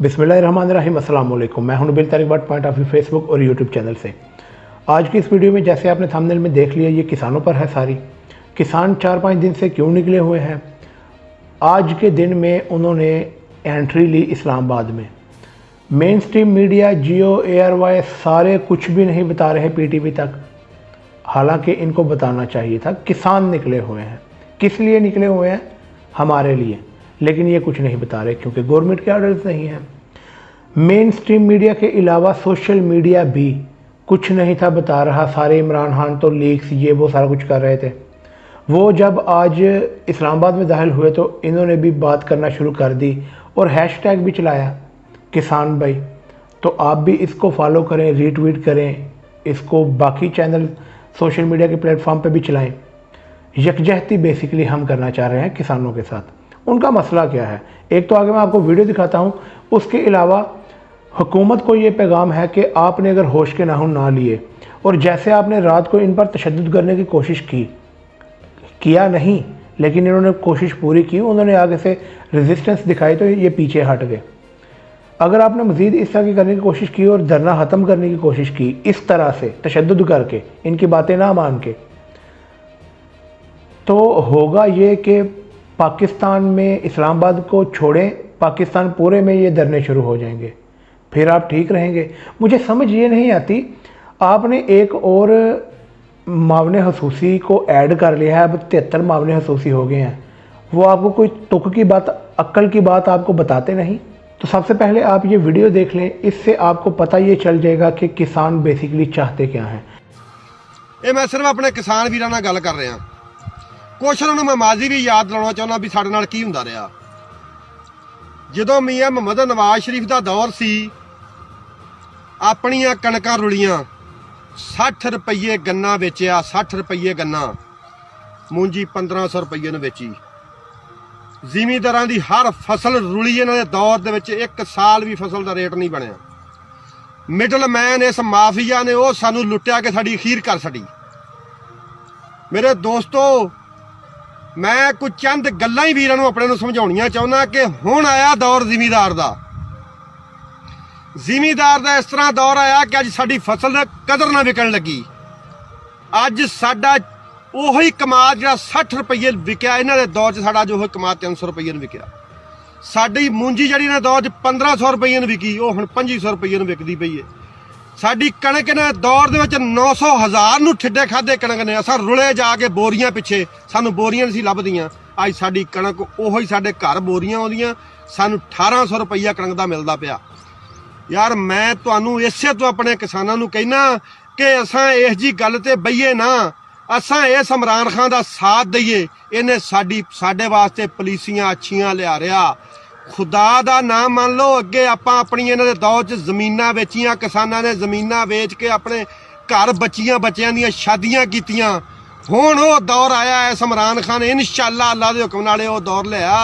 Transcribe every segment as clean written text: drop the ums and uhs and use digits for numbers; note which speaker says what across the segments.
Speaker 1: बिस्मिल्लाहिर्रहमानिर्रहीम, अस्सलाम वालेकुम। मैं हूं Nabeel Tariq Bhatt, point of view Facebook और यूट्यूब चैनल से। आज की इस वीडियो में जैसे आपने थंबनेल में देख लिया, ये किसानों पर है सारी। किसान 4-5 दिन से क्यों निकले हुए हैं? आज के दिन में उन्होंने एंट्री ली इस्लामाबाद में। मेन स्ट्रीम मीडिया, जियो, एयरवाई सारे कुछ भी नहीं बता रहे पीटीवी तक, हालांकि इनको बताना चाहिए था। किसान निकले हुए हैं, किस लिए निकले हुए हैं? हमारे लिए, लेकिन ये कुछ नहीं बता रहे क्योंकि गवर्नमेंट के ऑर्डर्स नहीं हैं। मेन स्ट्रीम मीडिया के अलावा सोशल मीडिया भी कुछ नहीं था बता रहा। सारे इमरान खान तो लीक्स ये वो सारा कुछ कर रहे थे। वो जब आज इस्लामाबाद में दाखिल हुए तो इन्होंने भी बात करना शुरू कर दी और हैशटैग भी चलाया किसान भाई। तो आप भी इसको फॉलो करें, रीट्वीट करें, इसको बाकी चैनल सोशल मीडिया के प्लेटफॉर्म पे भी चलाएं। यकजहती बेसिकली हम करना चाह रहे हैं किसानों के साथ। उनका मसला क्या है, एक तो आगे मैं आपको वीडियो दिखाता हूं। उसके अलावा हुकूमत को ये पैगाम है कि आपने अगर होश के नाखून ना लिए और जैसे आपने रात को इन पर तशद्दुद करने की कोशिश किया नहीं, लेकिन इन्होंने कोशिश पूरी की, उन्होंने आगे से रेजिस्टेंस दिखाई तो ये पीछे हट गए। अगर आपने मज़ीद इस तरह की करने की कोशिश की और धरना ख़त्म करने की कोशिश की इस तरह से तशद्दुद करके, इनकी बातें ना मान के, तो होगा ये कि पाकिस्तान में इस्लामाबाद को छोड़ें, पाकिस्तान पूरे में ये धरने शुरू हो जाएंगे, फिर आप ठीक रहेंगे। मुझे समझ ये नहीं आती, आपने एक और मावने हसूसी को ऐड कर लिया है, अब 73 मावने हसूसी हो गए हैं। वो आपको कोई तुक की बात, अक्ल की बात आपको बताते नहीं। तो सबसे पहले आप ये वीडियो देख लें, इससे आपको पता ये चल जाएगा कि किसान बेसिकली चाहते क्या हैं।
Speaker 2: ये मैं सिर्फ अपने किसान वीरां नाल गल कर रहा। कुछ उन्होंने मैं माजी भी याद दिलाना चाਹੁੰਦਾ भी ਸਾਡੇ ਨਾਲ ਕੀ ਹੁੰਦਾ ਰਿਹਾ। ਜਦੋਂ ਮੀਆਂ ਮੁਹੰਮਦ ਨਵਾਜ਼ ਸ਼ਰੀਫ ਦਾ ਦੌਰ ਸੀ, ਆਪਣੀਆਂ ਕਣਕਾਂ ਰੁਲੀਆਂ, 60 ਰੁਪਏ ਗੰਨਾ ਵੇਚਿਆ, 60 ਰੁਪਏ ਗੰਨਾ, ਮੂੰਜੀ 1500 ਰੁਪਏ ਨੂੰ ਵੇਚੀ। ਜ਼ਿਮੀਂਦਾਰਾਂ ਦੀ ਹਰ ਫਸਲ ਰੁਲੀ। ਇਹਨਾਂ ਦੇ ਦੌਰ ਦੇ ਵਿੱਚ ਇੱਕ ਸਾਲ ਵੀ ਫਸਲ ਦਾ ਰੇਟ ਨਹੀਂ ਬਣਿਆ। ਮਿਡਲਮੈਨ ਇਸ ਮਾਫੀਆ ਨੇ ਉਹ ਸਾਨੂੰ ਲੁੱਟਿਆ ਕਿ ਸਾਡੀ ਅਖੀਰ ਕਰ ਛੱਡੀ। ਮੇਰੇ ਦੋਸਤੋ, मैं कुछ चंद गल्लां ही वीरां नूं अपने नूं समझाउणियां चाहुंदा कि हुण आया दौर जिमीदार दा। जिमीदार दा इस तरह दौर आया कि अज साडी फसल कदर ना विकण लगी। अज साडा ओही कमाद जिहड़ा 60 रुपये विकिया, इन्हां दे दौर च साडा जो कमाद 300 रुपये नूं विकिया। साडी मूंजी जिहड़ी इन्हां दौर च 1500 रुपये नूं विकी, ਉਹ ਹੁਣ 2500 रुपये नूं विकदी पई है। साडी कणक ने दौर दे विच 900,000 नूं ठिड्डे खाधे कणक ने। असां रुले जाके बोरियां पिछे, सानू बोरियां नहीं सी लभदियां। अज साडी कणक ओही साडे घर बोरियां आउंदियां, सानू 1800 रुपया कणक दा मिलदा पिया। यार मैं तुहानू इसे तो अपने किसानां नूं कहना कि असां इस जी गल ते बईए ना, असां इस इमरान खान दा साथ दईए। इहने साडे वास्ते पॉलिसियां अच्छियां लिया रिहा। खुदा दा नाम मान लो, अगे आपां अपनी इन्हां दे दौर च जमीनां वेचियां, किसानां ने जमीनां वेच के अपने घर बच्चियां दियां शादियां कीतियां। हुण ओह दौर आया है इमरान खान इंशाअल्लाह अल्लाह दे हुक्म नाल ओह दौर लिया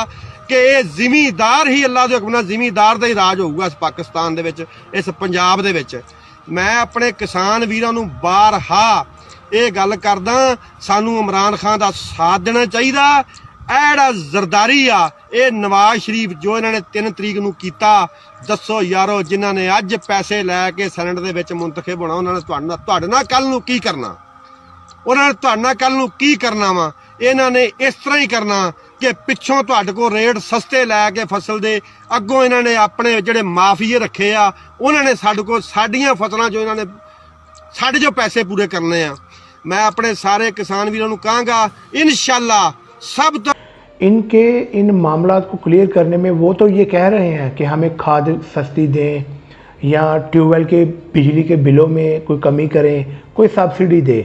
Speaker 2: कि ये जिमीदार ही अल्लाह दे हुक्म नाल जिमीदार दा ही राज होऊगा इस पाकिस्तान दे विच, इस पंजाब दे विच। मैं अपने किसान वीरां नूं बारहा ये गल करदा, सानू इमरान खान दा साथ देना चाहिदा। एड़ा जरदारी आ ये नवाज शरीफ जो इन्होंने 3 तरीक नूं कीता, दसो यारो, जिन्हां ने अज पैसे लैके सैनेट दे विच मुंतखब होना, उन्होंने तुहाडे नाल कल नूं की करना? उन्होंने तुहाडे नाल कल नूं की करना वा? इन्हां ने इस तरह ही करना कि पिछों तुहाडे कोल रेट सस्ते लैके फसल दे, अगों इन्हां ने अपने जिहड़े माफिए रखे आ, उन्होंने साडे कोल साडीआं फसलां जो इन्हां ने साडे जो पैसे पूरे करने आ। मैं अपने सारे किसान वीरां नूं कहांगा, इंशाअल्लाह सब तो
Speaker 1: इनके इन मामला को क्लियर करने में वो तो ये कह रहे हैं कि हमें खाद सस्ती दें या ट्यूबवेल के बिजली के बिलों में कोई कमी करें, कोई सब्सिडी दे।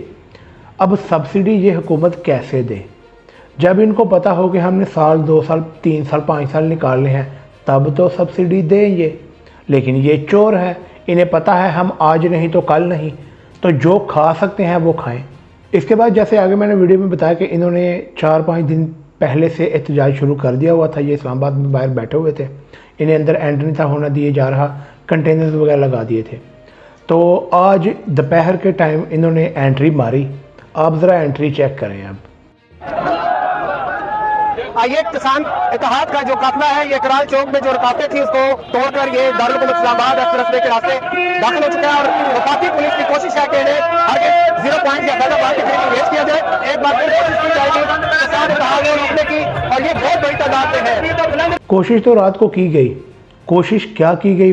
Speaker 1: अब सब्सिडी ये हुकूमत कैसे दे? जब इनको पता हो कि हमने साल 2 साल 3 साल 5 साल निकालने हैं, तब तो सब्सिडी दें ये। लेकिन ये चोर है, इन्हें पता है हम आज नहीं तो कल नहीं, तो जो खा सकते हैं वो खाएं। इसके बाद जैसे आगे मैंने वीडियो में बताया कि इन्होंने 4-5 दिन पहले से एहतजाज शुरू कर दिया हुआ था। ये इस्लामाबाद में बाहर बैठे हुए थे, इन्हें अंदर एंट्री नहीं था होना दिए जा रहा, कंटेनर्स वगैरह लगा दिए थे। तो आज दोपहर के टाइम इन्होंने एंट्री मारी। आप ज़रा एंट्री चेक करें। अब
Speaker 3: आइए किसान इत्तेहाद का जो काफिला है ये कराल चौक में जो रुकावटें थी उसको तोड़कर ये दारुल हुकूमत इस्लामाबाद एक्सप्रेसवे के रास्ते दाखिल हो चुका है और वफाकी पुलिस की कोशिश है कि इन्हें आगे 0 पॉइंट या फैजाबाद के करीब पेश किया जाए। एक बार फिर कोशिश की जाएगी किसान इत्तेहाद को रोकने की और ये बहुत बड़ी तादाद में है।
Speaker 1: कोशिश तो रात को की गई, कोशिश क्या की गई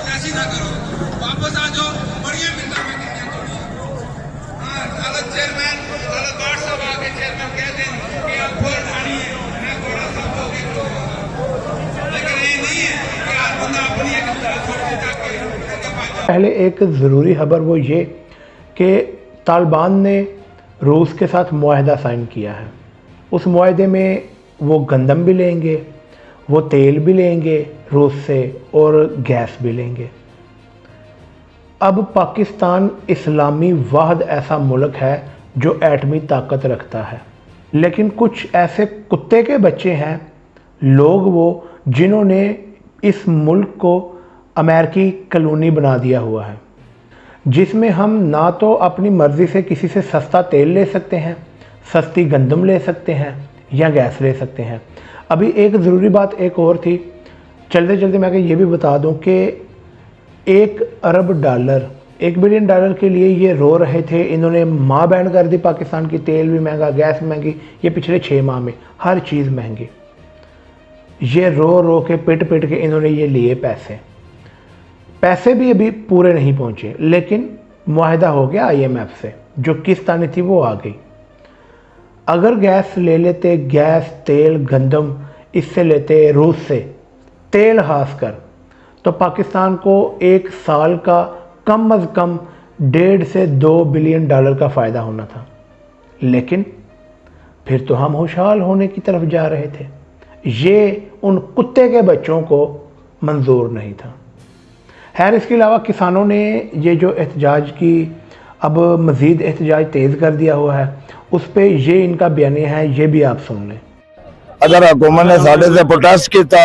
Speaker 4: ऐसी ना करो, वापस आ जाओ, बढ़िया मिलता में चेयरमैन बाढ़ साहब आके चेयरमैन कहते हैं कि आप घोड़ ढाड़ी है, मैं घोड़ा साहब हो गई, लेकिन ये नहीं है कि आप बंदा अपनी एक
Speaker 1: पहले एक ज़रूरी खबर वो ये कि तालिबान ने रूस के साथ मुआहदा साइन किया है। उस मुआहदे में वो गंदम भी लेंगे, वो तेल भी लेंगे रूस से और गैस भी लेंगे। अब पाकिस्तान इस्लामी वाहिद ऐसा मुल्क है जो एटमी ताकत रखता है, लेकिन कुछ ऐसे कुत्ते के बच्चे हैं लोग वो जिन्होंने इस मुल्क को अमेरिकी कॉलोनी बना दिया हुआ है, जिसमें हम ना तो अपनी मर्ज़ी से किसी से सस्ता तेल ले सकते हैं, सस्ती गंदम ले सकते हैं या गैस ले सकते हैं। अभी एक ज़रूरी बात एक और थी, चलते चलते मैं ये भी बता दूं कि $1 अरब, $1 बिलियन के लिए ये रो रहे थे। इन्होंने माँ बैन कर दी पाकिस्तान की, तेल भी महंगा, गैस भी महंगी, ये पिछले 6 माह में हर चीज़ महंगी। ये रो रो के पिट पिट के इन्होंने ये लिए पैसे भी अभी पूरे नहीं पहुँचे, लेकिन मुआहदा हो गया IMF से, जो किस्त आनी थी वो आ गई। अगर गैस ले लेते, गैस, तेल, गंदम इससे लेते रूस से, तेल खास कर, तो पाकिस्तान को एक साल का कम अज़ कम $1.5 से $2 बिलियन का फ़ायदा होना था। लेकिन फिर तो हम खुशहाल होने की तरफ जा रहे थे। ये उन कुत्ते के बच्चों को मंजूर नहीं था। खैर, इसके अलावा किसानों ने ये जो एहतजाज की, अब मज़ीद एहतजाज तेज़ कर दिया हुआ है, उस पर ये इनका बयानिया है, ये भी आप सुन लें।
Speaker 5: अगर हुकूमत ने साढ़े से प्रोटेस्ट किया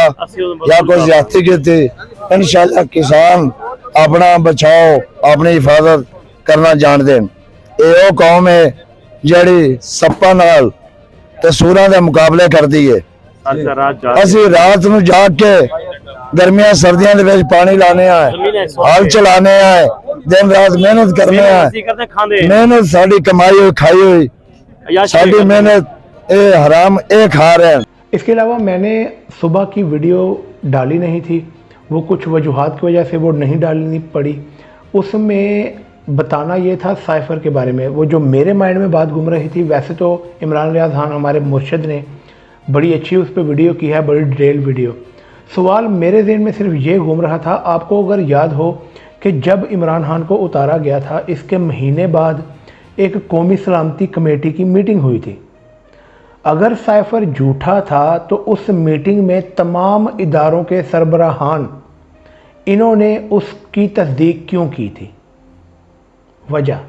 Speaker 5: या कोई ज्यादती की थी, इंशाल्लाह किसान अपना बचाओ, अपनी हिफाजत करना जान दें। ये कौम है जिहड़ी सप्पां नाल ते सूरां दे मुकाबले करदी है। असीं रात नूं जाग के गर्मियां सर्दियां दे विच पानी लाने आए, हल चलाने आए, दिन रात मेहनत करने आए। मेहनत साडी कमाई हुई खाई हुई, साडी मेहनत ए हराम ए खा रहे हैं।
Speaker 1: इसके अलावा मैंने सुबह की वीडियो डाली नहीं थी, वो कुछ वजूहात की वजह से वो नहीं डालनी पड़ी। उसमें बताना ये था साइफ़र के बारे में, वो जो मेरे माइंड में बात घूम रही थी। वैसे तो इमरान रियाज खान हमारे मुर्शद ने बड़ी अच्छी उस पर वीडियो की है, बड़ी डिटेल वीडियो। सवाल मेरे ज़हन में सिर्फ ये घूम रहा था, आपको अगर याद हो कि जब इमरान खान को उतारा गया था, इसके महीने बाद एक कौमी सलामती कमेटी की मीटिंग हुई थी। अगर साइफ़र झूठा था तो उस मीटिंग में तमाम इदारों के सरबराहान इन्होंने उसकी तस्दीक क्यों की थी? वजह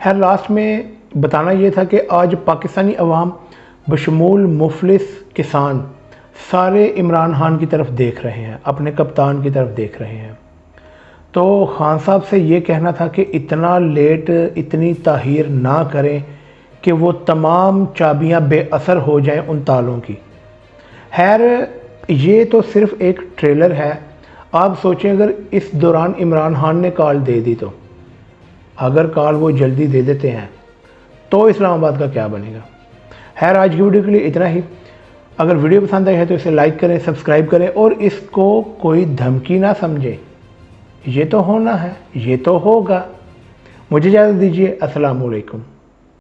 Speaker 1: है लास्ट में बताना ये था कि आज पाकिस्तानी अवाम बशमूल मुफलिस किसान सारे इमरान खान की तरफ देख रहे हैं, अपने कप्तान की तरफ देख रहे हैं। तो खान साहब से ये कहना था कि इतना लेट, इतनी ताहीर ना करें कि वो तमाम चाबियां बेअसर हो जाएं उन तालों की। खैर, ये तो सिर्फ एक ट्रेलर है। आप सोचें अगर इस दौरान इमरान खान ने कॉल दे दी तो, अगर कॉल वो जल्दी दे देते हैं तो इस्लामाबाद का क्या बनेगा। खैर, आज की वीडियो के लिए इतना ही। अगर वीडियो पसंद आई है तो इसे लाइक करें, सब्सक्राइब करें और इसको कोई धमकी ना समझे। ये तो होना है, ये तो होगा। मुझे इजाज़त दीजिए। अस्सलाम वालेकुम।